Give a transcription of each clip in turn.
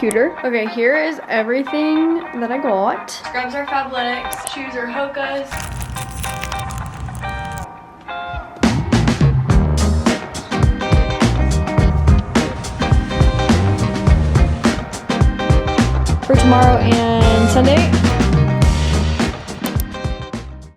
cuter. Okay, here is everything that I got. Scrubs are Fabletics, shoes are Hoka's. For tomorrow and Sunday.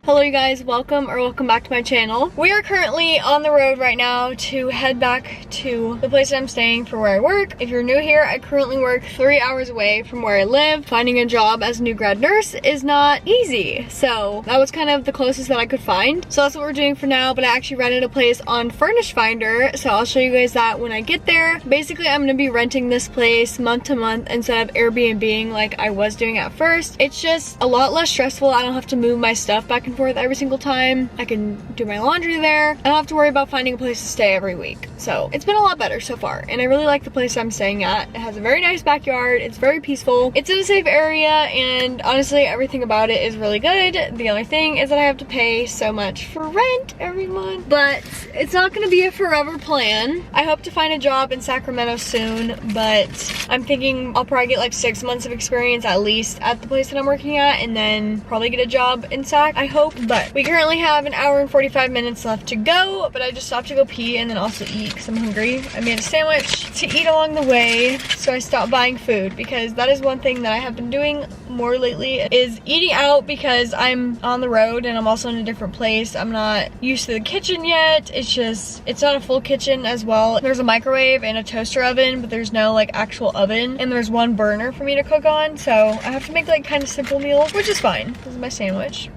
Hello you guys, welcome back to my channel. We are currently on the road right now to head back to the place that I'm staying for where I work. If you're new here, I currently work 3 hours away from where I live. Finding a job as a new grad nurse is not easy, so that was kind of the closest that I could find. So that's what we're doing for now, but I actually rented a place on Furnish Finder, so I'll show you guys that when I get there. Basically, I'm gonna be renting this place month to month instead of Airbnb-ing like I was doing at first. It's just a lot less stressful. I don't have to move my stuff back and forth every single time. I can do my laundry there. I don't have to worry about finding a place to stay every week. So it's been a lot better so far, and I really like the place I'm staying at. It has a very nice backyard. It's very peaceful. It's in a safe area, and honestly, everything about it is really good. The only thing is that I have to pay so much for rent every month, but it's not gonna be a forever plan. I hope to find a job in Sacramento soon, but I'm thinking I'll probably get like 6 months of experience at least at the place that I'm working at, and then probably get a job in Sac, I hope. But we currently have 1 hour and 45 minutes left to go, but I just stopped to go pee and then also eat because I'm hungry. I made a sandwich to eat along the way, so I stopped buying food because that is one thing that I have been doing more lately is eating out because I'm on the road and I'm also in a different place. I'm not used to the kitchen yet. It's not a full kitchen as well. There's a microwave and a toaster oven, but there's no like actual oven, and there's one burner for me to cook on, so I have to make like kind of simple meals, which is fine. This is my sandwich.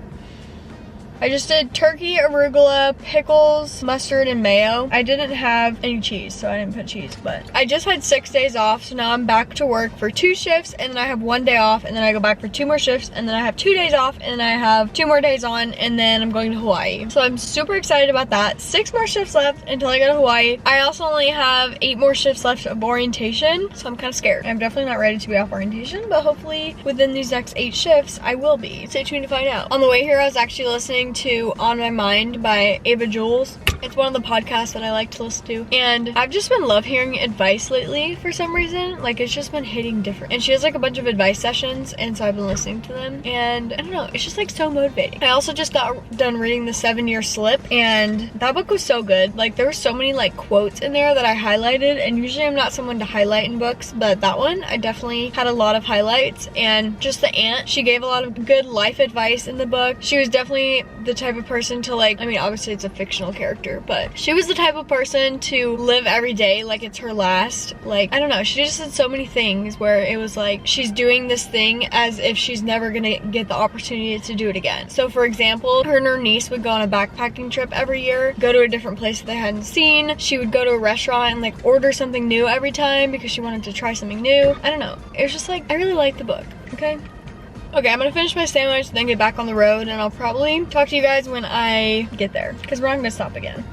I just did turkey, arugula, pickles, mustard, and mayo. I didn't have any cheese, so I didn't put cheese, but I just had 6 days off, so now I'm back to work for 2 shifts, and then I have 1 day off, and then I go back for 2 more shifts, and then I have 2 days off, and then I have 2 more days on, and then I'm going to Hawaii. So I'm super excited about that. 6 more shifts left until I go to Hawaii. I also only have 8 more shifts left of orientation, so I'm kind of scared. I'm definitely not ready to be off orientation, but hopefully within these next 8 shifts, I will be. Stay tuned to find out. On the way here, I was actually listening to On My Mind by Ava Jules. It's one of the podcasts that I like to listen to, and I've just been love hearing advice lately for some reason. Like, it's just been hitting different, and she has like a bunch of advice sessions, and so I've been listening to them, and I don't know, it's just like so motivating. I also just got done reading The 7-Year Slip, and that book was so good. Like, there were so many like quotes in there that I highlighted, and usually I'm not someone to highlight in books, but that one I definitely had a lot of highlights. And just the aunt, she gave a lot of good life advice in the book. She was definitely the type of person to like, I mean, obviously it's a fictional character, but she was the type of person to live every day like it's her last. Like, I don't know, she just said so many things where it was like she's doing this thing as if she's never gonna get the opportunity to do it again. So for example, her and her niece would go on a backpacking trip every year, go to a different place that they hadn't seen. She would go to a restaurant and like order something new every time because she wanted to try something new. I don't know, it was just like, I really liked the book, okay? Okay, I'm gonna finish my sandwich, then get back on the road, and I'll probably talk to you guys when I get there, because we're not gonna stop again.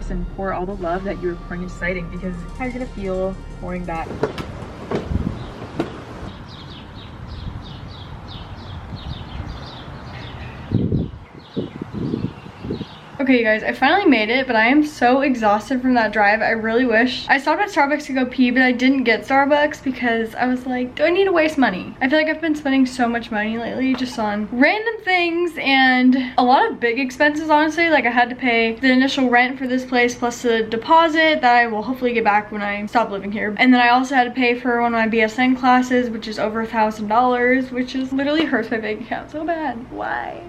And pour all the love that you're pouring into sighting, because how you're gonna feel pouring back. Okay, you guys, I finally made it, but I am so exhausted from that drive. I really wish. I stopped at Starbucks to go pee, but I didn't get Starbucks because I was like, do I need to waste money? I feel like I've been spending so much money lately just on random things and a lot of big expenses, honestly. Like, I had to pay the initial rent for this place plus the deposit that I will hopefully get back when I stop living here. And then I also had to pay for one of my BSN classes, which is over $1,000, which is literally hurts my bank account so bad. Why?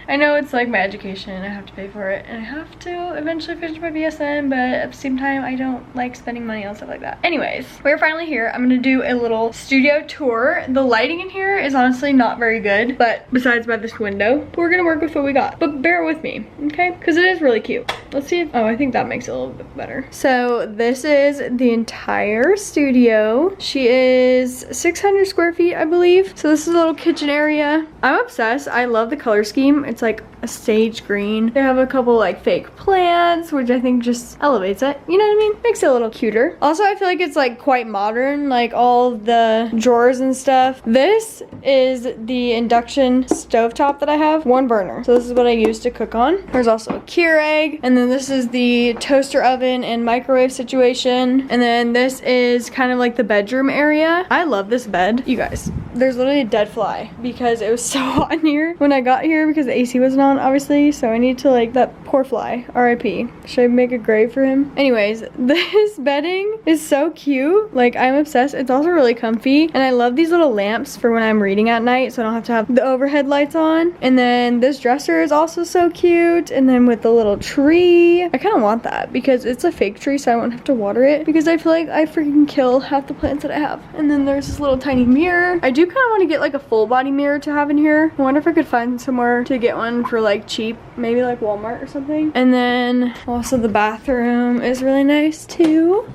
I know it's like my education and I have to pay for it, and I have to eventually finish my BSN, but at the same time I don't like spending money on stuff like that. Anyways, we're finally here. I'm gonna do a little studio tour. The lighting in here is honestly not very good, but besides by this window, we're gonna work with what we got. But bear with me, okay? Because it is really cute. Let's see if, oh, I think that makes it a little bit better. So this is the entire studio. She is 600 square feet, I believe. So this is a little kitchen area. I'm obsessed. I love the color scheme. It's like a sage green. They have a couple like fake plants, which I think just elevates it. You know what I mean? Makes it a little cuter. Also, I feel like it's like quite modern, like all the drawers and stuff. This is the induction stovetop that I have. 1 burner. So this is what I use to cook on. There's also a Keurig. And then this is the toaster oven and microwave situation. And then this is kind of like the bedroom area. I love this bed. You guys, there's literally a dead fly because it was so hot in here when I got here because the AC wasn't on, obviously. So I need to like, that poor fly, RIP. Should I make a grave for him? Anyways, this bedding is so cute. Like, I'm obsessed. It's also really comfy. And I love these little lamps for when I'm reading at night, so I don't have to have the overhead lights on. And then this dresser is also so cute. And then with the little tree, I kind of want that because it's a fake tree, so I won't have to water it because I feel like I freaking kill half the plants that I have. And then there's this little tiny mirror. I do kind of want to get like a full body mirror to have in here. I wonder if I could find somewhere to get one for like cheap, maybe like Walmart or something. And then also the bathroom is really nice too.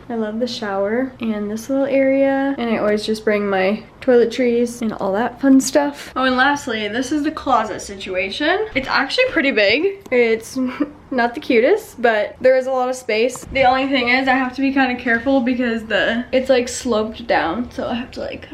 I love the shower and this little area, and I always just bring my toiletries and all that fun stuff. Oh, and lastly, this is the closet situation. It's actually pretty big. It's not the cutest, but there is a lot of space. The only thing is I have to be kind of careful because it's like sloped down, so I have to like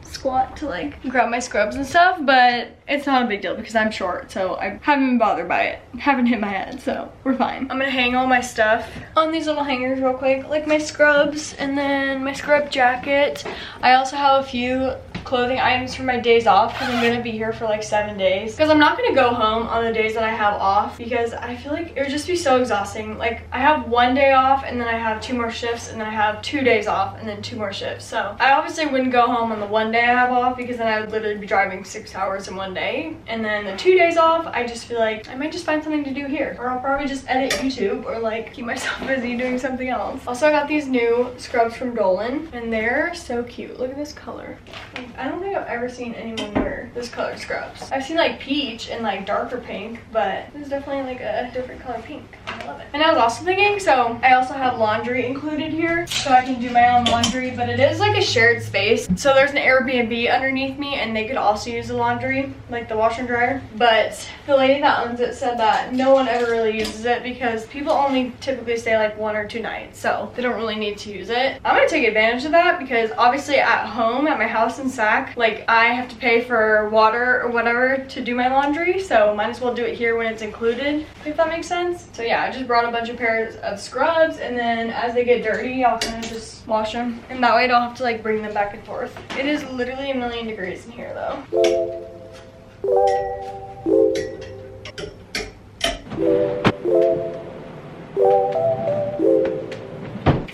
squat to like grab my scrubs and stuff, but it's not a big deal because I'm short, so I haven't been bothered by it. Haven't hit my head, so we're fine. I'm gonna hang all my stuff on these little hangers real quick, like my scrubs and then my scrub jacket. I also have a few clothing items for my days off because I'm gonna be here for like 7 days, because I'm not gonna go home on the days that I have off because I feel like it would just be so exhausting. Like, I have 1 day off and then I have 2 more shifts and then I have 2 days off and then 2 more shifts. So I obviously wouldn't go home on the 1 day I have off because then I would literally be driving 6 hours in 1 day. And then the 2 days off, I just feel like I might just find something to do here, or I'll probably just edit YouTube or like keep myself busy doing something else. Also, I got these new scrubs from Dolan and they're so cute. Look at this color. Like, I don't think I've ever seen anyone wear this color scrubs. I've seen like peach and like darker pink, but this is definitely like a different color pink. I love it. And I was also thinking, so I also have laundry included here, so I can do my own laundry, but it is like a shared space. So there's an Airbnb underneath me and they could also use the laundry, like the washer and dryer. But the lady that owns it said that no one ever really uses it because people only typically stay like 1 or 2 nights, so they don't really need to use it. I'm gonna take advantage of that because obviously at home, at my house in Sac, like I have to pay for water or whatever to do my laundry, so might as well do it here when it's included, if that makes sense. So yeah, I just brought a bunch of pairs of scrubs, and then as they get dirty, I'll kind of just wash them, and that way I don't have to like bring them back and forth. It is literally a million degrees in here though.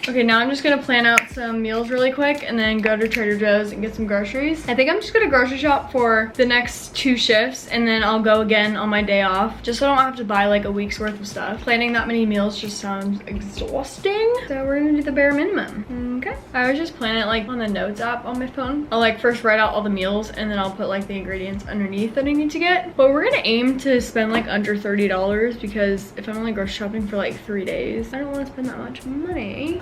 Okay, now I'm just gonna plan out some meals really quick and then go to Trader Joe's and get some groceries. I think I'm just gonna grocery shop for the next 2 shifts and then I'll go again on my day off, just so I don't have to buy like a week's worth of stuff. Planning that many meals just sounds exhausting, so we're gonna do the bare minimum. Okay, I always just plan it like on the notes app on my phone. I'll like first write out all the meals and then I'll put like the ingredients underneath that I need to get. But we're gonna aim to spend like under $30 because if I'm only grocery shopping for like 3 days, I don't want to spend that much money.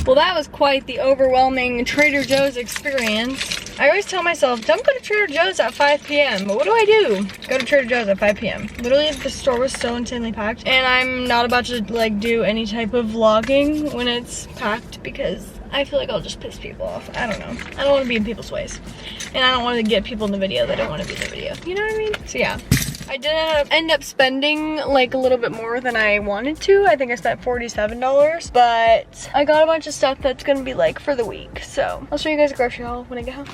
Well, that was quite the overwhelming Trader Joe's experience. I always tell myself, don't go to Trader Joe's at 5 p.m. But what do? Go to Trader Joe's at 5 p.m. Literally, the store was so insanely packed. And I'm not about to like do any type of vlogging when it's packed because I feel like I'll just piss people off. I don't know. I don't want to be in people's ways. And I don't want to get people in the video that don't want to be in the video. You know what I mean? So yeah. I did end up spending like a little bit more than I wanted to. I think I spent $47, but I got a bunch of stuff that's gonna be like for the week. So I'll show you guys a grocery haul when I get home.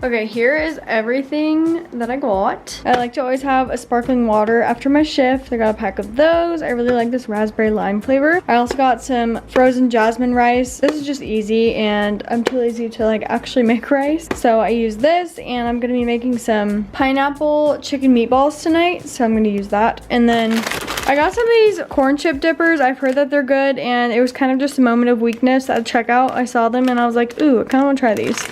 Okay, here is everything that I got. I like to always have a sparkling water after my shift. I got a pack of those. I really like this raspberry lime flavor. I also got some frozen jasmine rice. This is just easy and I'm too lazy to like actually make rice. So I use this and I'm gonna be making some pineapple chicken meatballs tonight. So I'm gonna use that. And then I got some of these corn chip dippers. I've heard that they're good, and it was kind of just a moment of weakness at checkout. I saw them and I was like, ooh, I kind of want to try these.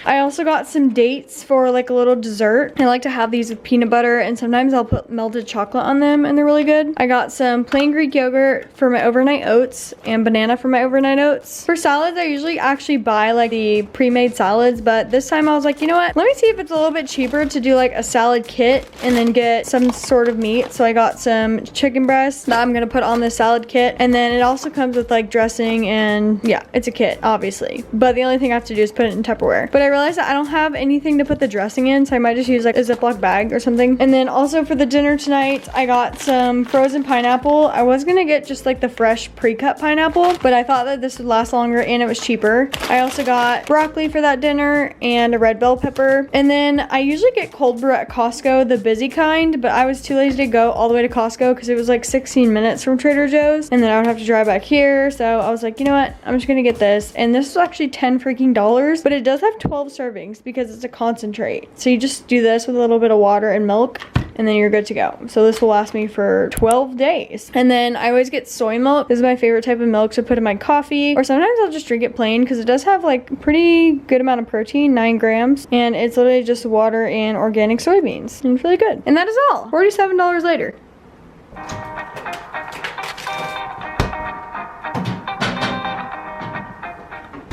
I also got some dates for like a little dessert. I like to have these with peanut butter, and sometimes I'll put melted chocolate on them and they're really good. I got some plain Greek yogurt for my overnight oats and banana for my overnight oats. For salads, I usually actually buy like the pre-made salads, but this time I was like, you know what? Let me see if it's a little bit cheaper to do like a salad kit and then get some sort of meat. So I got some chicken breasts that I'm gonna put on the salad kit, and then it also comes with like dressing, and yeah, it's a kit, obviously. But the only thing I have to do is put it in Tupperware. But I realized that I don't have anything to put the dressing in, so I might just use like a Ziploc bag or something. And then also for the dinner tonight, I got some frozen pineapple. I was gonna get just like the fresh pre-cut pineapple, but I thought that this would last longer and it was cheaper. I also got broccoli for that dinner and a red bell pepper. And then I usually get cold brew at Costco, the busy kind, but I was too lazy to go all the way to Costco because it was like 16 minutes from Trader Joe's, and then I would have to drive back here. So I was like, you know what? I'm just gonna get this. And this was actually $10 freaking, but it does have 12 servings because it's a concentrate. So you just do this with a little bit of water and milk, and then you're good to go. So this will last me for 12 days. And then I always get soy milk. This is my favorite type of milk to put in my coffee, or sometimes I'll just drink it plain because it does have like pretty good amount of protein, 9 grams, and it's literally just water and organic soybeans, and it's really good. And that is all. $47 later.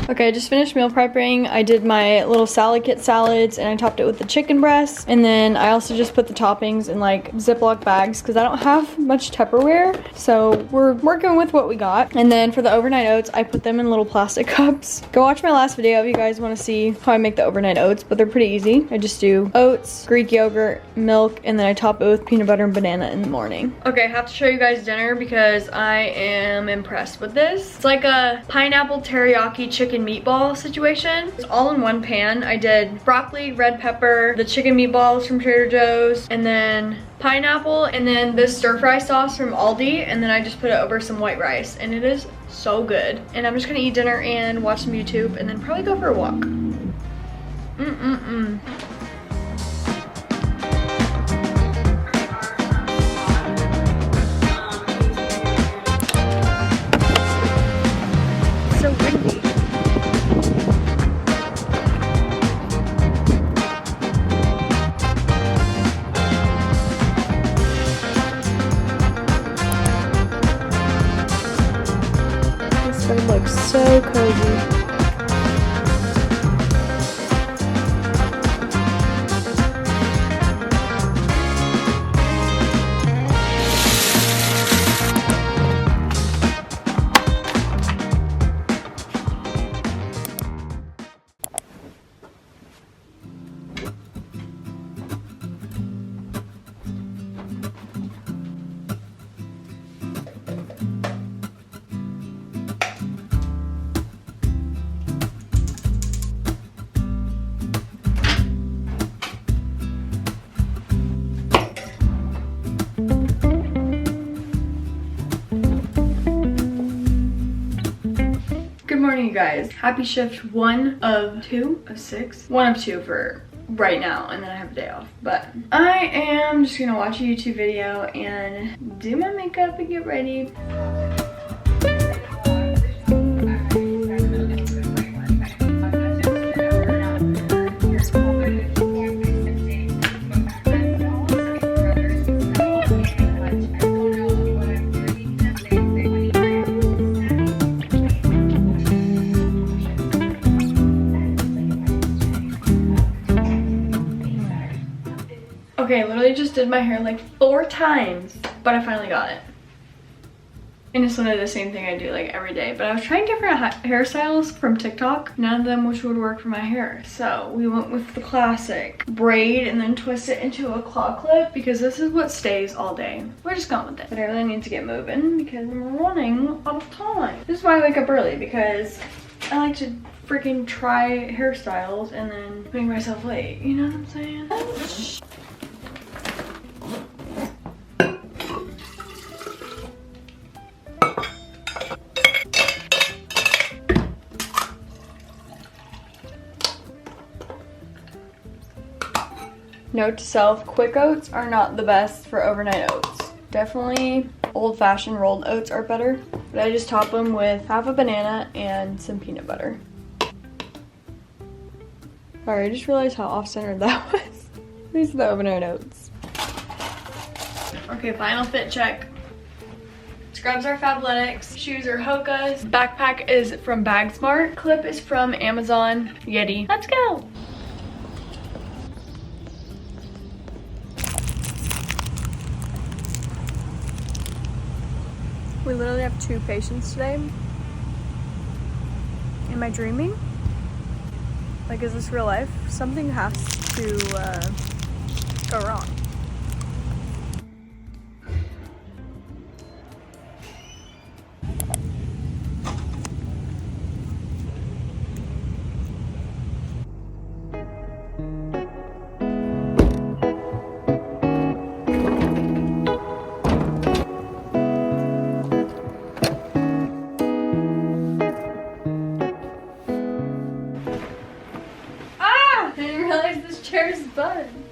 Okay, I just finished meal prepping. I did my little salad kit salads, and I topped it with the chicken breast. And then I also just put the toppings in like Ziploc bags because I don't have much Tupperware. So we're working with what we got. And then for the overnight oats, I put them in little plastic cups. Go watch my last video if you guys want to see how I make the overnight oats, but they're pretty easy. I just do oats, Greek yogurt, milk, and then I top it with peanut butter and banana in the morning. Okay, I have to show you guys dinner because I am impressed with this. It's like a pineapple teriyaki chicken meatball situation. It's all in one pan. I did broccoli, red pepper, the chicken meatballs from Trader Joe's, and then pineapple, and then this stir fry sauce from Aldi, and then I just put it over some white rice, and it is so good. And I'm just gonna eat dinner and watch some YouTube and then probably go for a walk. So windy. This bed looks so cozy. Good morning, you guys. Happy shift 1 of 2 of 6. 1 of 2 for right now, and then I have a day off. But I am just gonna watch a YouTube video and do my makeup and get ready. Okay, I literally just did my hair like 4 times, but I finally got it. And it's literally the same thing I do like every day, but I was trying different hairstyles from TikTok, none of them which would work for my hair. So we went with the classic braid and then twist it into a claw clip because this is what stays all day. We're just going with it. But I really need to get moving because I'm running out of time. This is why I wake up early, because I like to freaking try hairstyles and then make myself late. You know what I'm saying? Note to self, quick oats are not the best for overnight oats. Definitely old-fashioned rolled oats are better. But I just top them with half a banana and some peanut butter. Sorry, I just realized how off-centered that was. These are the overnight oats. Okay, final fit check. Scrubs are Fabletics, shoes are Hoka's, backpack is from Bagsmart, clip is from Amazon, Yeti. Let's go! We literally have 2 patients today. Am I dreaming? Like, is this real life? Something has to go wrong.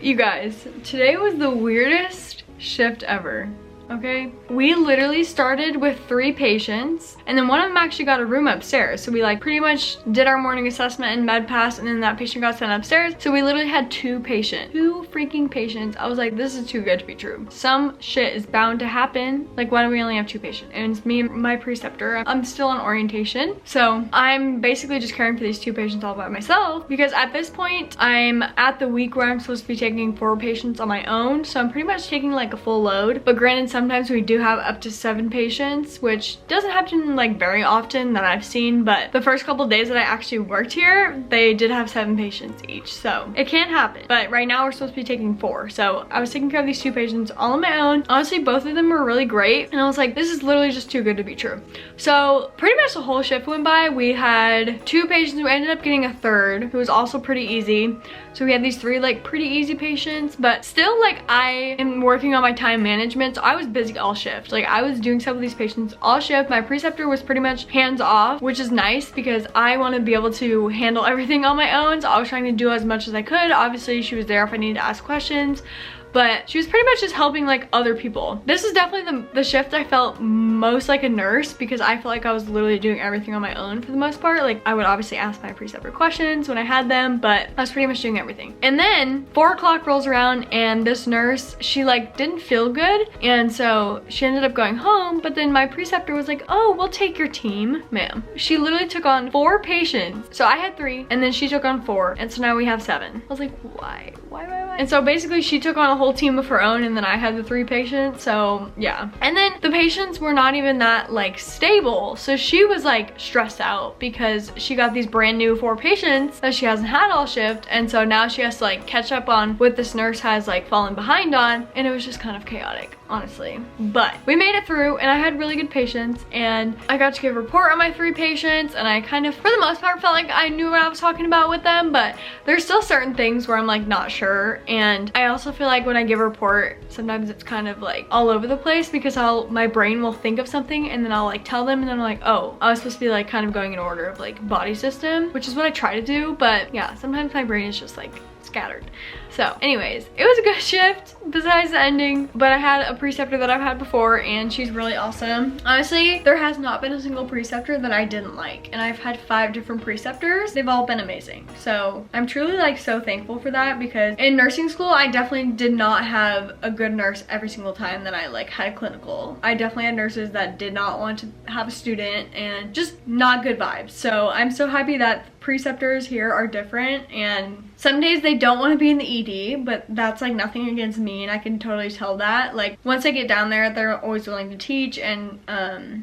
You guys, today was the weirdest shift ever. Okay, we literally started with 3 patients, and then one of them actually got a room upstairs. So we like pretty much did our morning assessment and med pass, and then that patient got sent upstairs. So we literally had 2 patients, 2 freaking patients. I was like, this is too good to be true. Some shit is bound to happen. Like, why do we only have 2 patients? And it's me and my preceptor. I'm still on orientation, so I'm basically just caring for these 2 patients all by myself, because at this point I'm at the week where I'm supposed to be taking 4 patients on my own. So I'm pretty much taking like a full load, but granted, sometimes we do have up to 7 patients, which doesn't happen like very often that I've seen, but the first couple days that I actually worked here, they did have 7 patients each, so it can happen. But right now we're supposed to be taking 4, so I was taking care of these 2 patients all on my own. Honestly, both of them were really great, and I was like, this is literally just too good to be true. So pretty much the whole shift went by. We had 2 patients who ended up getting a 3rd, who was also pretty easy. So we had these 3 like pretty easy patients, but still, like, I am working on my time management, so I was busy all shift. Like, I was doing stuff with these patients all shift. My preceptor was pretty much hands off, which is nice because I want to be able to handle everything on my own. So I was trying to do as much as I could. Obviously, she was there if I needed to ask questions, but she was pretty much just helping like other people. This is definitely the shift I felt most like a nurse, because I felt like I was literally doing everything on my own for the most part. Like, I would obviously ask my preceptor questions when I had them, but I was pretty much doing everything. And then 4 o'clock rolls around, and this nurse, she like didn't feel good, and so she ended up going home. But then my preceptor was like, oh, we'll take your team. Ma'am, she literally took on 4 patients. So I had 3, and then she took on 4, and so now we have 7. I was like, why? And so basically she took on a whole team of her own, and then I had the 3 patients, so yeah. And then the patients were not even that like stable, so she was like stressed out because she got these brand new 4 patients that she hasn't had all shift, and so now she has to like catch up on what this nurse has like fallen behind on, and it was just kind of chaotic, honestly. But we made it through, and I had really good patients, and I got to give a report on my 3 patients, and I kind of, for the most part, felt like I knew what I was talking about with them, but there's still certain things where I'm like not sure. And I also feel like when I give a report, sometimes it's kind of like all over the place, because my brain will think of something, and then I'll like tell them, and then I'm like, oh, I was supposed to be like kind of going in order of like body system, which is what I try to do. But yeah, sometimes my brain is just like scattered. So anyways, it was a good shift besides the ending, but I had a preceptor that I've had before, and she's really awesome. Honestly, there has not been a single preceptor that I didn't like, and I've had 5 different preceptors. They've all been amazing. So I'm truly like so thankful for that, because in nursing school, I definitely did not have a good nurse every single time that I like had a clinical. I definitely had nurses that did not want to have a student, and just not good vibes. So I'm so happy that preceptors here are different, and some days they don't want to be in the ED, but that's like nothing against me, and I can totally tell that. Like, once I get down there, they're always willing to teach, and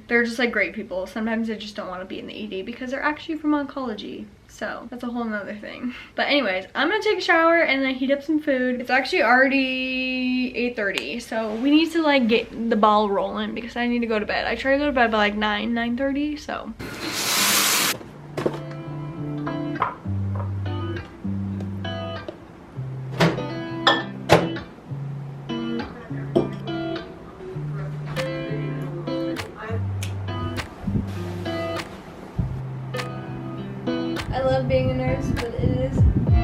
they're just like great people. Sometimes they just don't want to be in the ED because they're actually from oncology. So that's a whole nother thing. But anyways, I'm gonna take a shower and then heat up some food. It's actually already 8:30, so we need to like get the ball rolling because I need to go to bed. I try to go to bed by like 9:30, so. I love being a nurse, but it is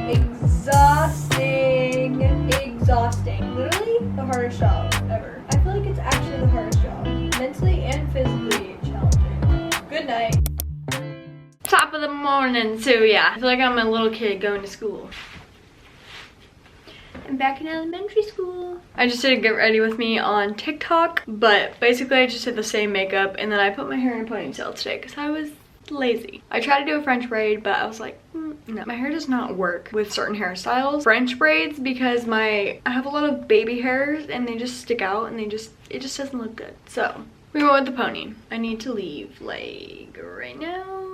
exhausting. Exhausting. Literally the hardest job ever. I feel like it's actually the hardest job. morning. So yeah, I feel like I'm a little kid going to school. I'm back in elementary school. I just did a get ready with me on TikTok, but basically I just did the same makeup and then I put my hair in a ponytail today because I was lazy. I tried to do a French braid, but I was like, no. My hair does not work with certain hairstyles. French braids, because I have a lot of baby hairs and they just stick out and it just doesn't look good. So we went with the pony. I need to leave like right now.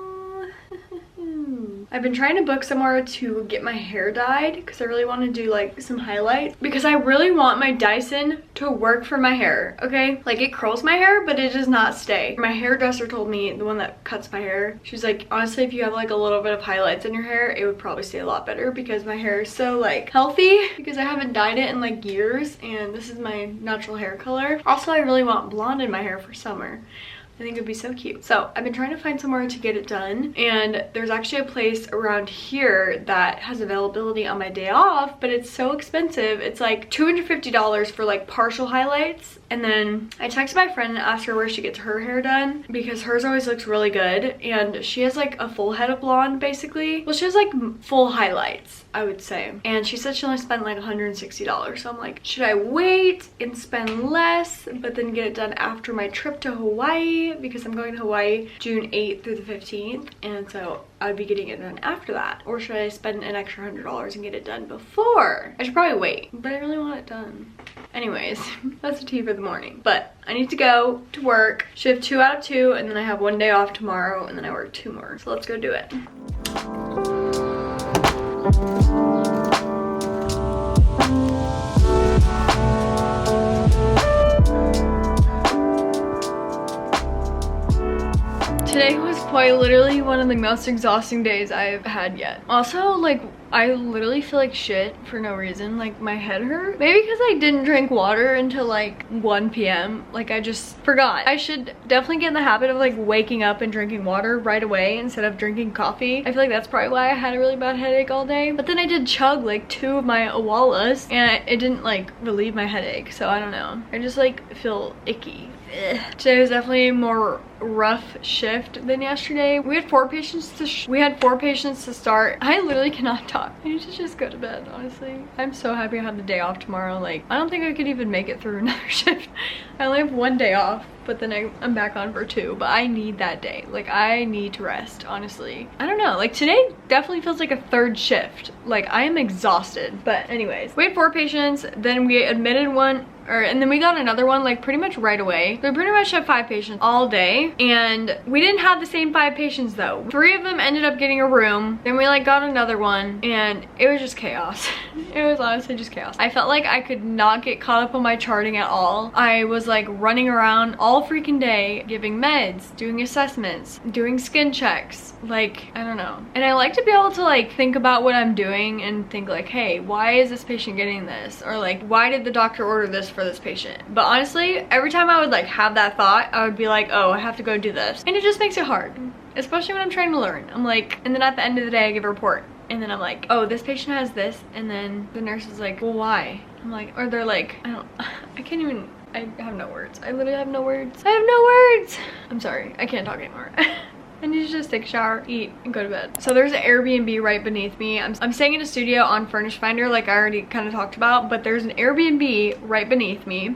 I've been trying to book somewhere to get my hair dyed because I really want to do like some highlights because I really want my Dyson to work for my hair, okay? Like it curls my hair, but it does not stay. My hairdresser told me, the one that cuts my hair, she's like, honestly, if you have like a little bit of highlights in your hair, it would probably stay a lot better because my hair is so like healthy because I haven't dyed it in like years and this is my natural hair color. Also, I really want blonde in my hair for summer. I think it'd be so cute. So I've been trying to find somewhere to get it done and there's actually a place around here that has availability on my day off, but it's so expensive. It's like $250 for like partial highlights. And then I texted my friend and asked her where she gets her hair done because hers always looks really good and she has like a full head of blonde basically. Well, she has like full highlights, I would say. And she said she only spent like $160. So I'm like, should I wait and spend less but then get it done after my trip to Hawaii? Because I'm going to Hawaii June 8th through the 15th and so I'd be getting it done after that. Or should I spend an extra $100 and get it done before? I should probably wait, but I really want it done. Anyways, that's the tea for the morning. But I need to go to work, shift 2 out of 2, and then I have 1 day off tomorrow and then I work 2 more. So let's go do it. Today was quite literally one of the most exhausting days I've had yet. Also, like, I literally feel like shit for no reason. Like, my head hurt. Maybe because I didn't drink water until like 1 p.m. Like, I just forgot. I should definitely get in the habit of like waking up and drinking water right away instead of drinking coffee. I feel like that's probably why I had a really bad headache all day. But then I did chug like 2 of my Awalas and it didn't like relieve my headache. So I don't know. I just like feel icky. Ugh. Today was definitely a more rough shift than yesterday. We had 4 patients to start. I literally cannot talk. I need to just go to bed, honestly. I'm so happy I have the day off tomorrow. Like, I don't think I could even make it through another shift. I only have 1 day off, but then I'm back on for 2. But I need that day. Like, I need to rest, honestly. I don't know. Like, today definitely feels like a 3rd shift. Like, I am exhausted. But anyways, we had 4 patients. Then we admitted one. And then we got another one like pretty much right away. We pretty much had 5 patients all day and we didn't have the same 5 patients though. 3 of them ended up getting a room. Then we like got another one and it was just chaos. It was honestly just chaos. I felt like I could not get caught up on my charting at all. I was like running around all freaking day giving meds, doing assessments, doing skin checks. Like, I don't know. And I like to be able to like think about what I'm doing and think like, hey, why is this patient getting this? Or like, why did the doctor order this for this patient? But honestly, every time I would like have that thought, I would be like, oh, I have to go do this. And it just makes it hard, especially when I'm trying to learn. I'm like, and then at the end of the day, I give a report. And then I'm like, oh, this patient has this. And then the nurse is like, well, why? I'm like, or they're like, I can't even, I have no words. I literally have no words. I have no words. I'm sorry, I can't talk anymore. I need to just take a shower, eat, and go to bed. So there's an Airbnb right beneath me. I'm staying in a studio on Furnish Finder like I already kind of talked about, but there's an Airbnb right beneath me.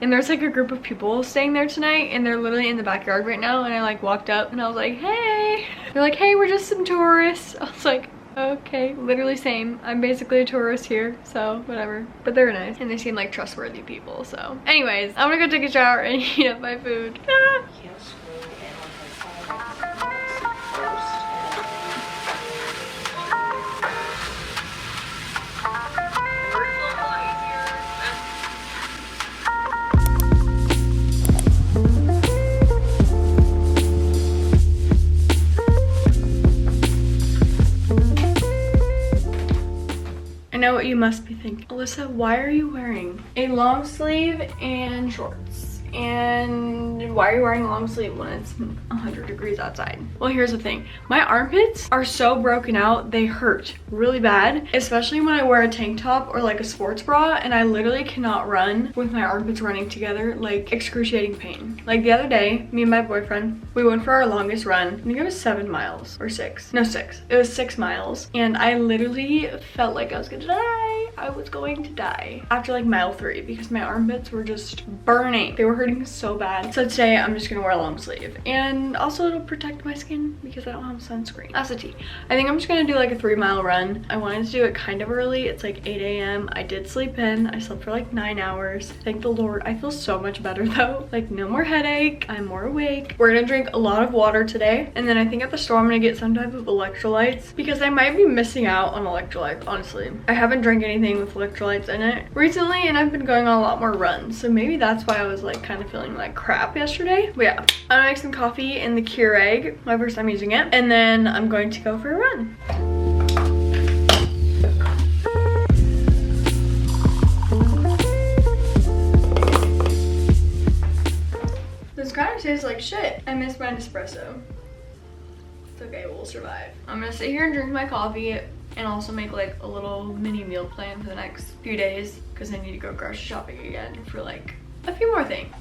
And there's like a group of people staying there tonight and they're literally in the backyard right now. And I like walked up and I was like, hey. They're like, hey, we're just some tourists. I was like, okay, literally same. I'm basically a tourist here, so whatever. But they're nice and they seem like trustworthy people, so. Anyways, I'm gonna go take a shower and eat up my food. Ah. I know what you must be thinking. Alyssa, why are you wearing a long sleeve and shorts and And why are you wearing a long sleeve when it's 100 degrees outside? Well, here's the thing. My armpits are so broken out, they hurt really bad, especially when I wear a tank top or like a sports bra, and I literally cannot run with my armpits running together, like excruciating pain. Like the other day, me and my boyfriend, we went for our longest run. I think it was 7 miles or 6. No, 6. It was 6 miles. And I literally felt like I was gonna die. I was going to die after like mile 3 because my armpits were just burning. They were hurting so bad. So today I'm just gonna wear a long sleeve, and also it'll protect my skin because I don't have sunscreen. That's the tea. I think I'm just gonna do like a 3-mile run. I wanted to do it kind of early. It's like 8 a.m. I did sleep in. I slept for like 9 hours. Thank the Lord. I feel so much better though. Like no more headache. I'm more awake. We're gonna drink a lot of water today, and then I think at the store I'm gonna get some type of electrolytes because I might be missing out on electrolytes, honestly. I haven't drank anything with electrolytes in it recently, and I've been going on a lot more runs, so maybe that's why I was like kind of feeling like crap yesterday. But yeah, I'm gonna make some coffee in the Keurig, my first time using it, and then I'm going to go for a run. This kind of tastes like shit. I miss my Nespresso. It's okay, we'll survive. I'm gonna sit here and drink my coffee and also make like a little mini meal plan for the next few days because I need to go grocery shopping again for like a few more things.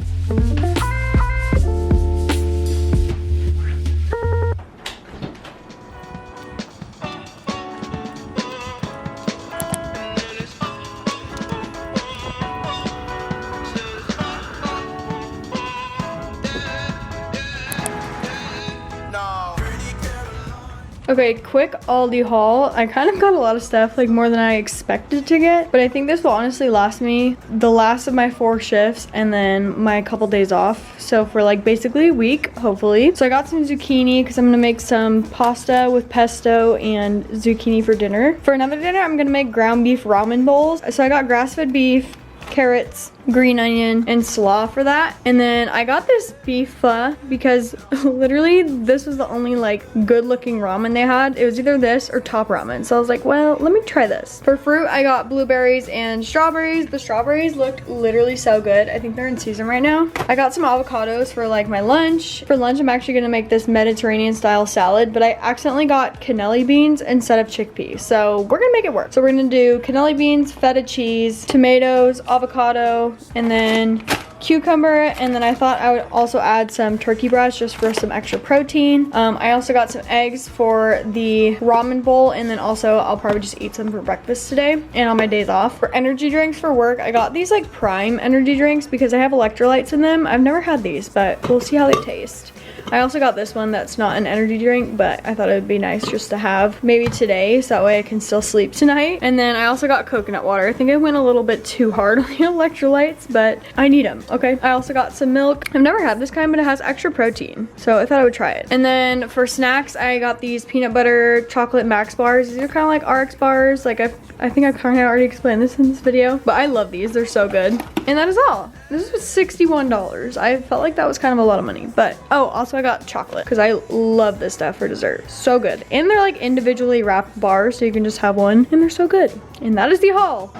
Okay, quick Aldi haul. I kind of got a lot of stuff, like more than I expected to get, but I think this will honestly last me the last of my 4 shifts and then my couple days off. So for like basically a week, hopefully. So I got some zucchini because I'm gonna make some pasta with pesto and zucchini for dinner. For another dinner, I'm gonna make ground beef ramen bowls. So I got grass-fed beef, carrots, green onion, and slaw for that. And then I got this beef pho because literally this was the only like good looking ramen they had. It was either this or Top Ramen. So I was like, well, let me try this. For fruit, I got blueberries and strawberries. The strawberries looked literally so good. I think they're in season right now. I got some avocados for like my lunch. For lunch, I'm actually gonna make this Mediterranean style salad, but I accidentally got cannelli beans instead of chickpeas. So we're gonna make it work. So we're gonna do cannelli beans, feta cheese, tomatoes, avocado, and then cucumber, and then I thought I would also add some turkey breast just for some extra protein. I also got some eggs for the ramen bowl, and then also I'll probably just eat some for breakfast today and on my days off. For energy drinks for work, I got these like Prime energy drinks because I have electrolytes in them. I've never had these, but we'll see how they taste. I also got this one that's not an energy drink, but I thought it would be nice just to have maybe today so that way I can still sleep tonight. And then I also got coconut water. I think I went a little bit too hard on the electrolytes, but I need them, okay? I also got some milk. I've never had this kind, but it has extra protein, so I thought I would try it. And then for snacks, I got these peanut butter chocolate Max bars. These are kind of like RX bars. Like I think I've kind of already explained this in this video, but I love these. They're so good. And that is all. This was $61. I felt like that was kind of a lot of money, but oh, also I got chocolate because I love this stuff for dessert. So good. And they're like individually wrapped bars, so you can just have one, and they're so good. And that is the haul.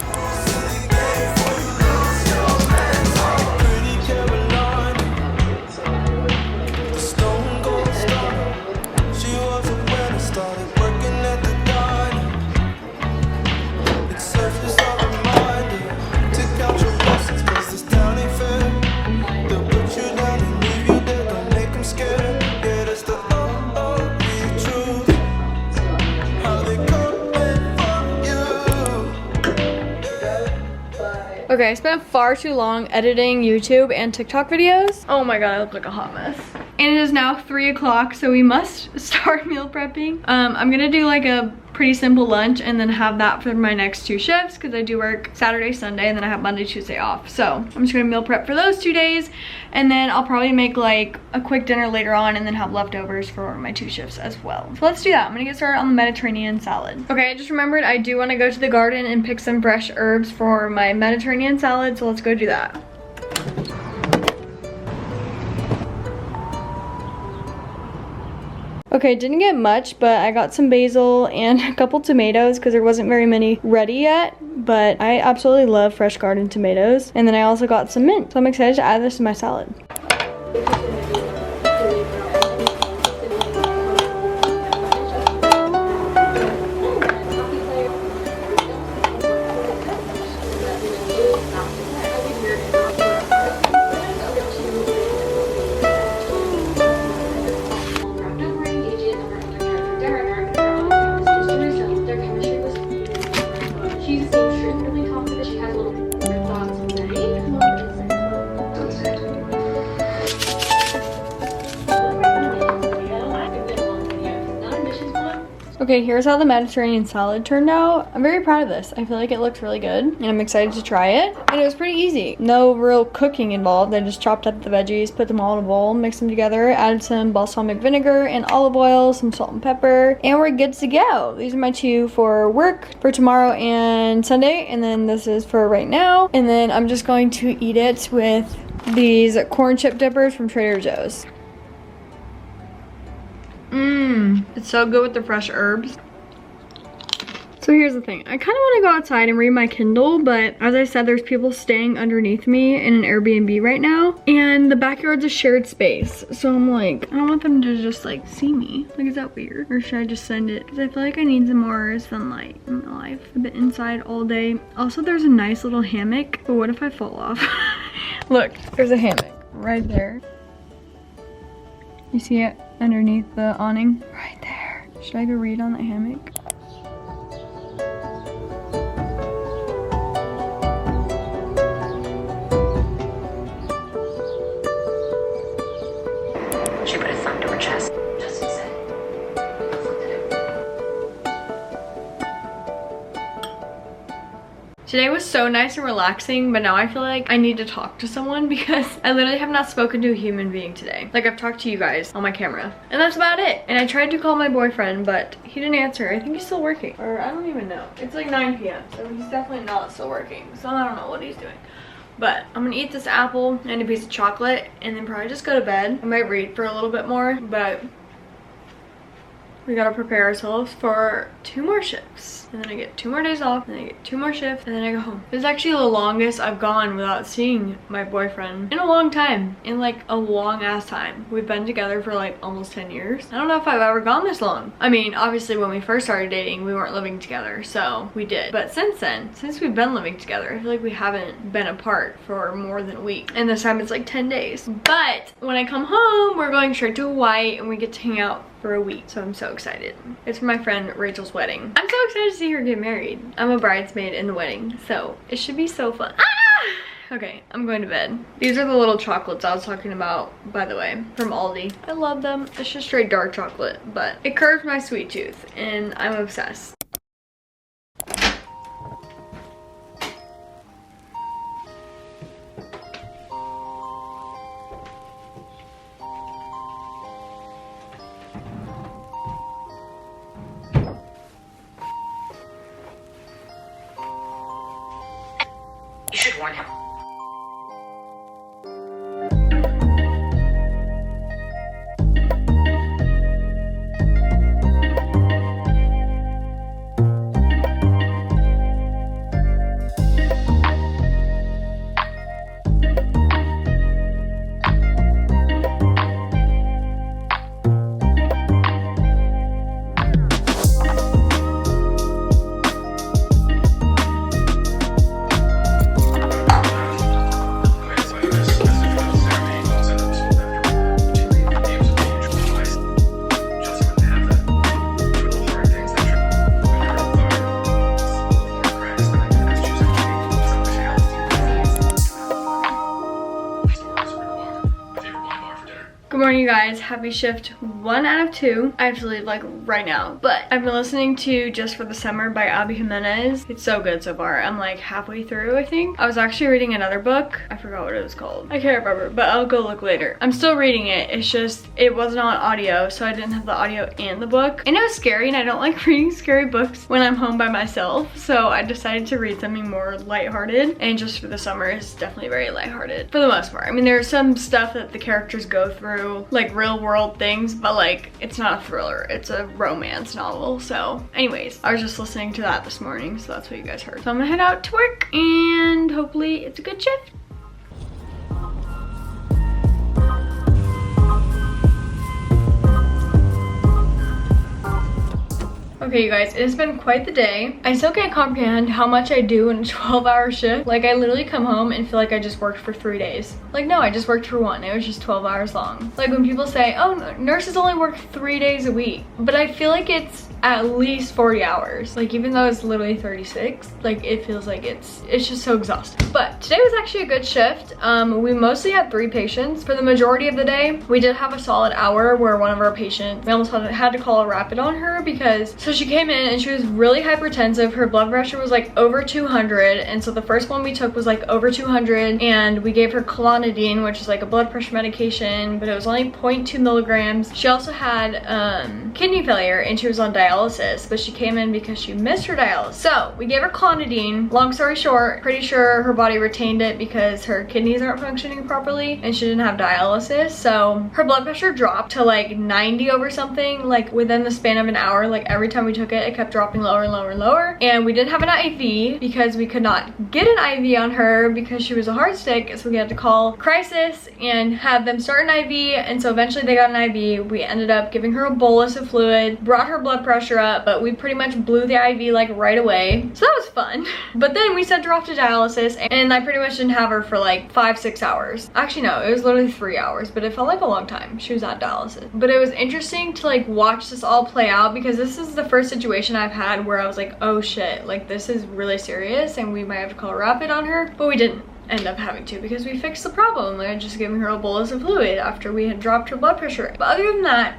Okay, I spent far too long editing YouTube and TikTok videos. Oh my god, I look like a hot mess. And it is now 3 o'clock, so we must start meal prepping. I'm gonna do like a pretty simple lunch and then have that for my next 2 shifts because I do work Saturday, Sunday, and then I have Monday, Tuesday off. So I'm just gonna meal prep for those 2 days, and then I'll probably make like a quick dinner later on and then have leftovers for my 2 shifts as well. So let's do that. I'm gonna get started on the Mediterranean salad. Okay, I just remembered I do want to go to the garden and pick some fresh herbs for my Mediterranean salad, so let's go do that. Okay, didn't get much, but I got some basil and a couple tomatoes because there wasn't very many ready yet, but I absolutely love fresh garden tomatoes. And then I also got some mint, so I'm excited to add this to my salad. Okay, here's how the Mediterranean salad turned out. I'm very proud of this. I feel like it looks really good and I'm excited to try it. And it was pretty easy. No real cooking involved. I just chopped up the veggies, put them all in a bowl, mixed them together, added some balsamic vinegar and olive oil, some salt and pepper, and we're good to go. These are my two for work for tomorrow and Sunday, and then this is for right now. And then I'm just going to eat it with these corn chip dippers from Trader Joe's. It's so good with the fresh herbs. So here's the thing. I kind of want to go outside and read my Kindle, but as I said, there's people staying underneath me in an Airbnb right now, and the backyard's a shared space. So I'm like, I don't want them to just like see me. Like, is that weird? Or should I just send it? Because I feel like I need some more sunlight in my life. I've been inside all day. Also, there's a nice little hammock, but what if I fall off? Look, there's a hammock right there. You see it underneath the awning? Right there. Should I go read on the hammock? She put a thumb to her chest. Just as said. Today was so nice and relaxing, but now I feel like I need to talk to someone because I literally have not spoken to a human being today. Like, I've talked to you guys on my camera, and that's about it. And I tried to call my boyfriend, but he didn't answer. I think he's still working, or I don't even know. It's like 9 p.m., so he's definitely not still working. So I don't know what he's doing. But I'm gonna eat this apple and a piece of chocolate and then probably just go to bed. I might read for a little bit more, but we gotta prepare ourselves for 2 more shifts. And then I get 2 more days off, and then I get 2 more shifts, and then I go home. This is actually the longest I've gone without seeing my boyfriend in a long time. In like a long ass time. We've been together for like almost 10 years. I don't know if I've ever gone this long. I mean, obviously when we first started dating, we weren't living together, so we did. But since then, since we've been living together, I feel like we haven't been apart for more than a week. And this time it's like 10 days. But when I come home, we're going straight to Hawaii and we get to hang out for a week, so I'm so excited. It's for my friend Rachel's wedding. I'm so excited to see her get married. I'm a bridesmaid in the wedding, so it should be so fun. Ah! Okay, I'm going to bed. These are the little chocolates I was talking about, by the way, from Aldi. I love them. It's just straight dark chocolate, but it curves my sweet tooth, and I'm obsessed. You should warn him. Good morning, you guys. Happy shift 1 out of 2. I have to leave like right now, but I've been listening to Just for the Summer by Abby Jimenez. It's so good so far. I'm like halfway through, I think. I was actually reading another book. I forgot what it was called. I can't remember, but I'll go look later. I'm still reading it. It's just, it wasn't on audio, so I didn't have the audio and the book. And it was scary, and I don't like reading scary books when I'm home by myself, so I decided to read something more lighthearted, and Just for the Summer is definitely very lighthearted for the most part. I mean, there's some stuff that the characters go through, like real world things, but like it's not a thriller, it's a romance novel. So anyways, I was just listening to that this morning, so that's what you guys heard. So I'm gonna head out to work and hopefully it's a good shift. Okay, you guys, it has been quite the day. I still can't comprehend how much I do in a 12-hour shift. Like, I literally come home and feel like I just worked for 3 days. Like, no, I just worked for one. It was just 12 hours long. Like, when people say, oh, nurses only work 3 days a week. But I feel like it's at least 40 hours. Like, even though it's literally 36, like, it feels like it's just so exhausting. But today was actually a good shift. We mostly had 3 patients. For the majority of the day, we did have a solid hour where one of our patients, we almost had to call a rapid on her because, so she came in and she was really hypertensive. Her blood pressure was like over 200. And so the first one we took was like over 200, and we gave her clonidine, which is like a blood pressure medication, but it was only 0.2 milligrams. She also had kidney failure and she was on dialysis, but she came in because she missed her dialysis. So we gave her clonidine. Long story short, pretty sure her body retained it because her kidneys aren't functioning properly and she didn't have dialysis. So her blood pressure dropped to like 90 over something, like within the span of an hour. Like every time we took it, it kept dropping lower and lower and lower. And we didn't have an IV because we could not get an IV on her because she was a heart stick. So we had to call crisis and have them start an IV. And so eventually they got an IV. We ended up giving her a bolus of fluid, brought her blood pressure up, but we pretty much blew the IV like right away. So that was fun. But then we sent her off to dialysis and I pretty much didn't have her for like 5-6 hours. Actually no, it was literally 3 hours, but it felt like a long time. She was at dialysis. But it was interesting to like watch this all play out because this is the first situation I've had where I was like, oh shit, like this is really serious and we might have to call a rapid on her, but we didn't end up having to because we fixed the problem. Like, just giving her a bolus of fluid after we had dropped her blood pressure. But other than that,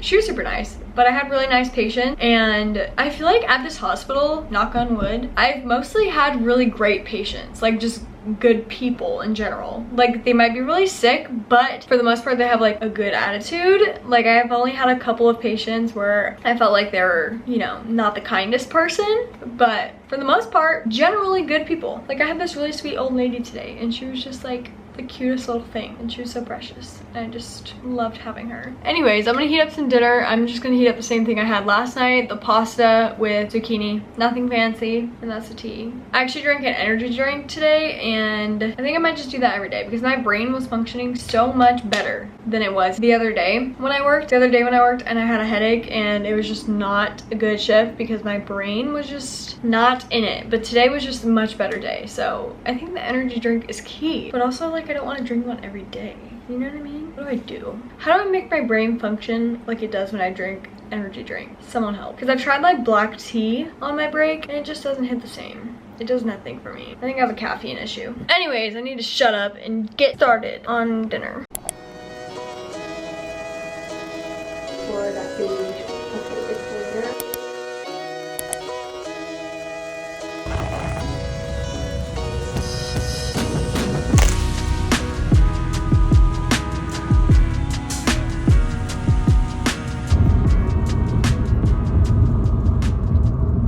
she was super nice, but I had really nice patients, and I feel like at this hospital, knock on wood, I've mostly had really great patients, like just good people in general. Like, they might be really sick, but for the most part they have like a good attitude. Like, I've only had a couple of patients where I felt like they were, you know, not the kindest person, but for the most part, generally good people. Like, I had this really sweet old lady today and she was just like the cutest little thing and she was so precious. I just loved having her. Anyways, I'm gonna heat up some dinner. I'm just gonna heat up the same thing I had last night, the pasta with zucchini. Nothing fancy, and that's the tea. I actually drank an energy drink today and I think I might just do that every day because my brain was functioning so much better than it was the other day when I worked. And I had a headache and it was just not a good shift because my brain was just not in it. But today was just a much better day. So I think the energy drink is key, but also like I don't want to drink one every day. You know what I mean? What do I do? How do I make my brain function like it does when I drink energy drink? Someone help. Because I've tried like black tea on my break and it just doesn't hit the same. It does nothing for me. I think I have a caffeine issue. Anyways, I need to shut up and get started on dinner. For that food. Okay, it's later.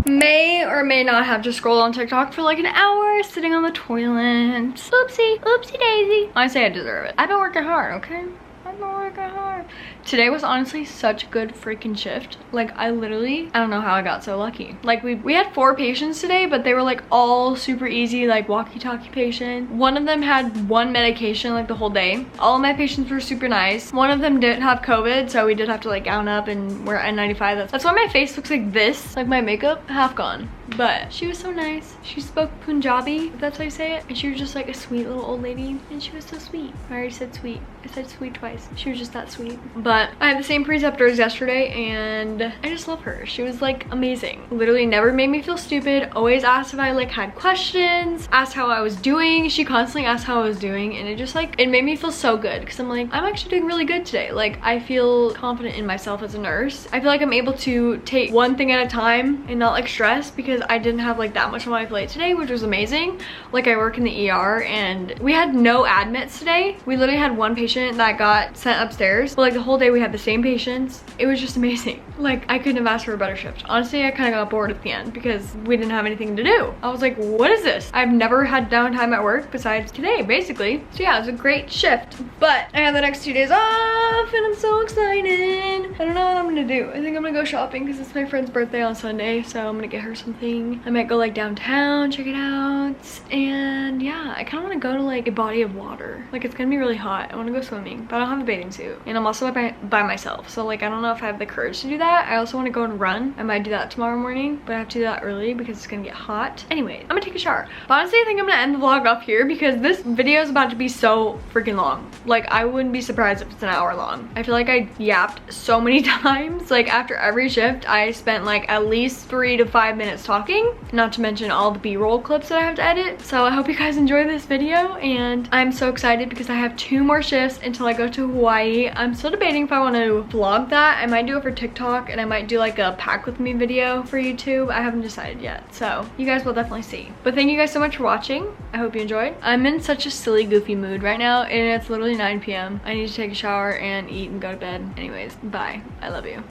May or may not have just scrolled on TikTok for like an hour sitting on the toilet. Oopsie daisy. I say I deserve it. I've been working hard, okay? I've been working hard. Today was honestly such a good freaking shift. Like, I don't know how I got so lucky. Like, we had 4 patients today, but they were like all super easy, like walkie-talkie patient. One of them had 1 medication like the whole day. All of my patients were super nice. One of them didn't have COVID, so we did have to like gown up and wear N95. That's why my face looks like this. Like, my makeup half gone. But she was so nice. She spoke Punjabi, if that's how you say it. And she was just like a sweet little old lady. And she was so sweet. I already said sweet. I said sweet twice. She was just that sweet. But I had the same preceptor as yesterday and I just love her. She was like amazing. Literally never made me feel stupid. Always asked if I like had questions. Asked how I was doing. She constantly asked how I was doing. And it just like, it made me feel so good. Because I'm like, I'm actually doing really good today. Like, I feel confident in myself as a nurse. I feel like I'm able to take one thing at a time and not like stress because I didn't have like that much on my plate today, which was amazing. Like, I work in the ER and we had no admits today. We literally had 1 patient that got sent upstairs, but like the whole day we had the same patients. It was just amazing. Like, I couldn't have asked for a better shift. Honestly, I kind of got bored at the end because we didn't have anything to do. I was like, what is this? I've never had downtime at work besides today, basically. So yeah, it was a great shift. But I have the next 2 days off and I'm so excited. I don't know what I'm gonna do. I think I'm gonna go shopping because it's my friend's birthday on Sunday, so I'm gonna get her something. I might go like downtown, check it out, and yeah, I kind of want to go to like a body of water. Like, it's gonna be really hot. I want to go swimming, but I don't have a bathing suit, and I'm also by myself, so like I don't know if I have the courage to do that. I also want to go and run. I might do that tomorrow morning, but I have to do that early because it's gonna get hot. Anyway, I'm gonna take a shower. But honestly, I think I'm gonna end the vlog up here because this video is about to be so freaking long. Like, I wouldn't be surprised if it's an hour long. I feel like I yapped so many times. Like, after every shift, I spent like at least 3 to 5 minutes talking, not to mention all the B-roll clips that I have to edit. So I hope you guys enjoy this video, and I'm so excited because I have 2 more shifts until I go to Hawaii. I'm still debating if I want to vlog that. I might do it for TikTok, and I might do like a pack with me video for YouTube. I haven't decided yet, so you guys will definitely see. But thank you guys so much for watching. I hope you enjoyed. I'm in such a silly, goofy mood right now, and it's literally 9 p.m. I need to take a shower and eat and go to bed. Anyways, bye. I love you.